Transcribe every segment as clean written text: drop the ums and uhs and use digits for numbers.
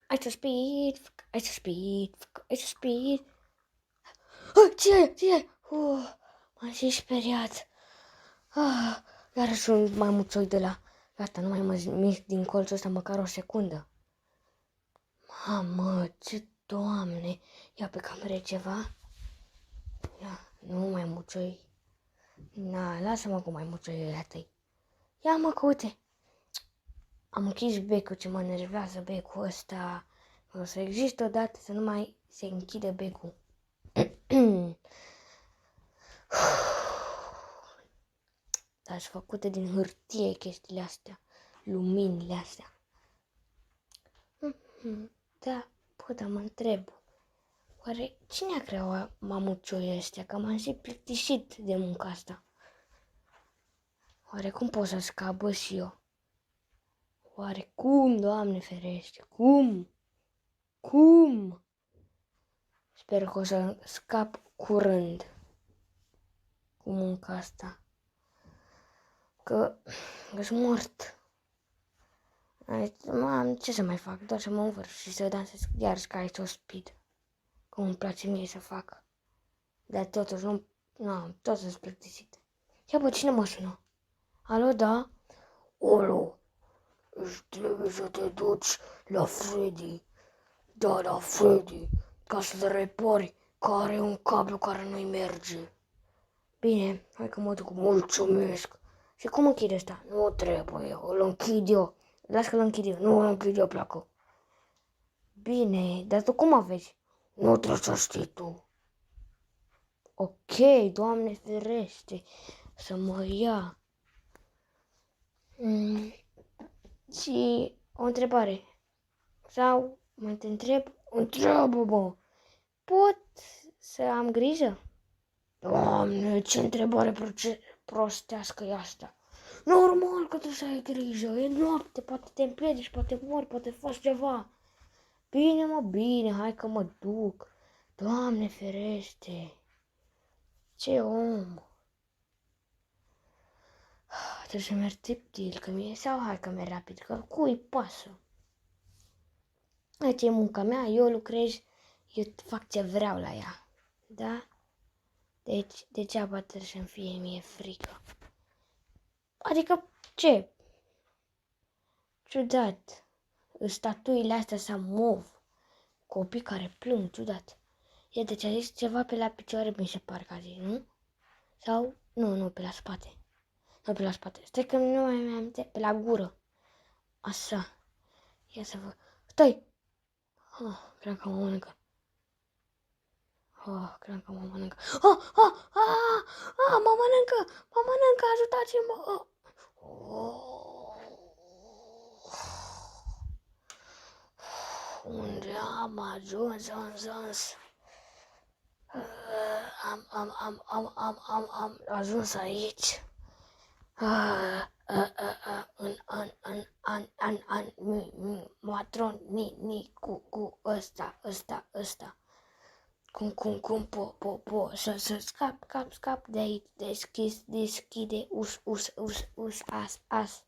I to speed, I to speed, I to speed. Oh, ce? M-am și speriat. Iarăși un maimuțoi de la... Gata, nu mai mă mișc din colțul ăsta măcar o secundă. Mamă, ce doamne! Ia pe cameră ceva. Ia, nu maimuțoi. Na, lasă-mă cu maimuțoi ăia tăi. Ia mă, că uite. Am închis becul, ce mă enervează becul ăsta. O să existe odată să nu mai se închide becul. Dar sunt făcute din hârtie chestiile astea. Luminile astea. Da, dar mă întreb. Oare cine a creat mamuțoii ăștia? Că m-am și plictisit de munca asta. Oare cum pot să scap și eu? Oare cum, Doamne ferește? Cum? Sper că o să scap curând cu munca asta. Că sunt mort. Ce să mai fac? Doar să mă învârș și să dansez iar Sky to Speed. Cum îmi place mie să fac. Dar totuși tot sunt plictisit. Ia bă, cine mă sună? Alo, da? Alo, își trebuie să te duci la Freddy. Da, la Freddy, ca să-l repari, că are un cablu care nu-i merge. Bine, hai că mă duc, mulțumesc. Și cum închid ăsta? Nu trebuie, îl închid eu. Las că îl închid eu. Nu îl închid eu, pleacă. Bine, dar tu cum aveți? Nu trebuie să știi tu. Ok, Doamne ferește, să mă ia. Și o întrebare. Sau mă te întreb? Întreabă, bă. Pot să am grijă? Doamne, ce întrebare prostească e asta. Normal că trebuie să ai grijă. E noapte, poate te împiedici, poate mori, poate faci ceva. Bine, mă, bine, hai că mă duc. Doamne ferește. Ce om. Trebuie să merg tiptil, că mie sau hai că merg rapid, că cui pasă. Aici e munca mea, eu lucrez, eu fac ce vreau la ea. Da? Deci, degeaba trebuie să-mi fie mie frică. Adică, ce? Ciudat. Statuile astea s-au mov. Copii care plâng, ciudat. E, deci a zis ceva pe la picioare, mi se pare că a zis, nu? Sau, nu, pe la spate. Nu pe la spate. Stai că nu mai am pe la gură. Așa. Ia să văd. Stai! Cred că mă mănâncă. Cred că mă mănâncă. Mă mănâncă, ajutați-mă. Unde am ajuns? Am ajuns aici. Matron, cu ăsta. Cum po, să scap de aici, deschide, as.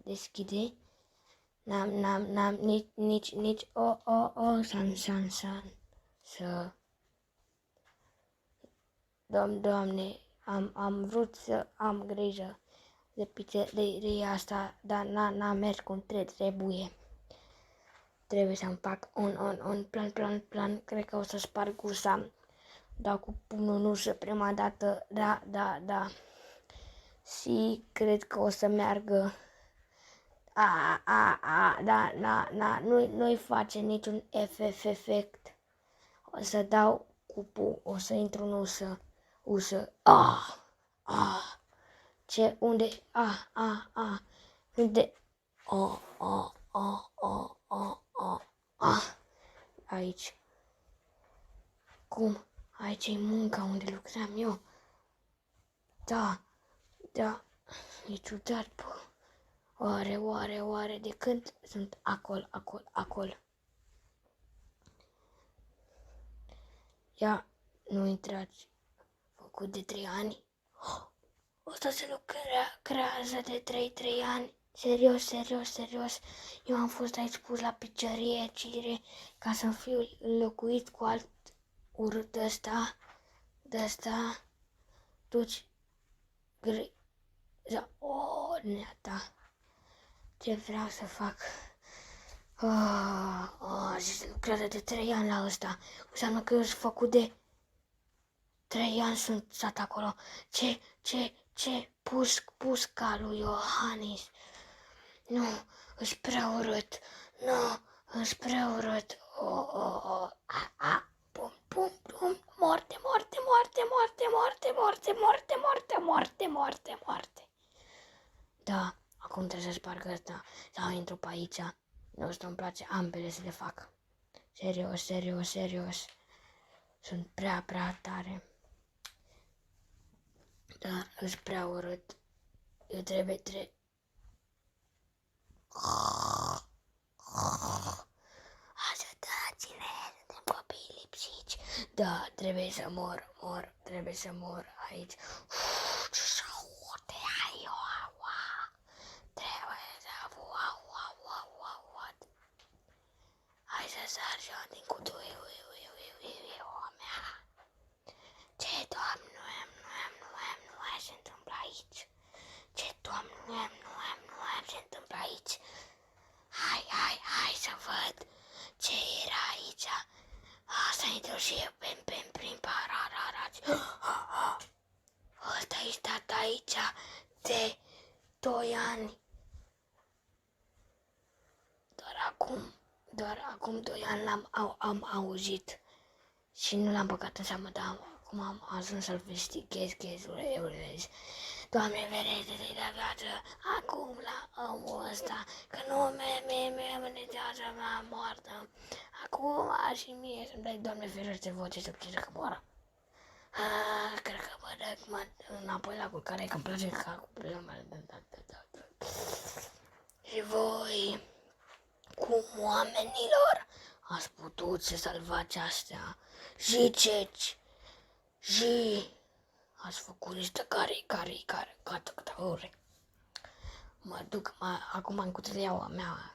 Deschide. N-am, nici, san. Să, Doamne, am vrut să am grijă de pizzeria asta, dar n-a mers cum trebuie. Trebuie să-mi fac un plan, cred că o să sparg ușa, dau cu pumnul în ușă prima dată, da. Și cred că o să meargă. Da, nu-i face niciun efect. O să dau cu o să intru în ușă. Ce, unde, unde, aici. Cum? Aici e munca unde lucram eu. Da, e ciudat, bă. Oare, de când sunt acolo? Ia, nu intrați. făcut de 3 ani. Ăsta se creează de 3 ani. Serios. Eu am fost aici pus la picărie, cire, ca să fiu înlocuit cu alt urât de ăsta. Duci griza. Neata. Ce vreau să fac? Și se lucrează de 3 ani la ăsta. Înseamnă că eu sunt făcut de 3 ani sunt stat acolo. Ce? Pusca lui Iohannis. Nu, îți prea urât. Nu, îți prea urât. Bum. Moarte. Da, acum trebuie să sparg ăsta. Sau intru pe aici. Nu, ăsta îmi place ambele să le fac. Serios. Sunt prea tare. Dar îți prea urât. Eu trebuie... Ajutați-ne, suntem copii lipsici. Da, trebuie să mor aici. Ce saute ai eu. Trebuie să... Hai să sar jos din cutuiul mea. Ce, Doamne, nu se întâmplă aici? Ce, Doamne, nu se întâmplă aici? Hai să văd ce era aici. Să intru și eu prin parararat. Ăsta e stat aici de 2 ani. Doar acum 2 ani am auzit și nu l-am băgat în seamă, dar acum am ajuns să-l investighez, Doamne, ferește-te de viață acum la omul ăsta, că nu mi-e amenințează mea moartă. Acum și mie să-mi dai, Doamne, ferește voce să cred că moară. Cred că mă dă înapoi la culcare, că-mi place ca Și voi, cum oamenilor, ați putut să salvați astea? Ziceți! Ați făcut niște care, ore. Mă duc, acum în cutreaua mea,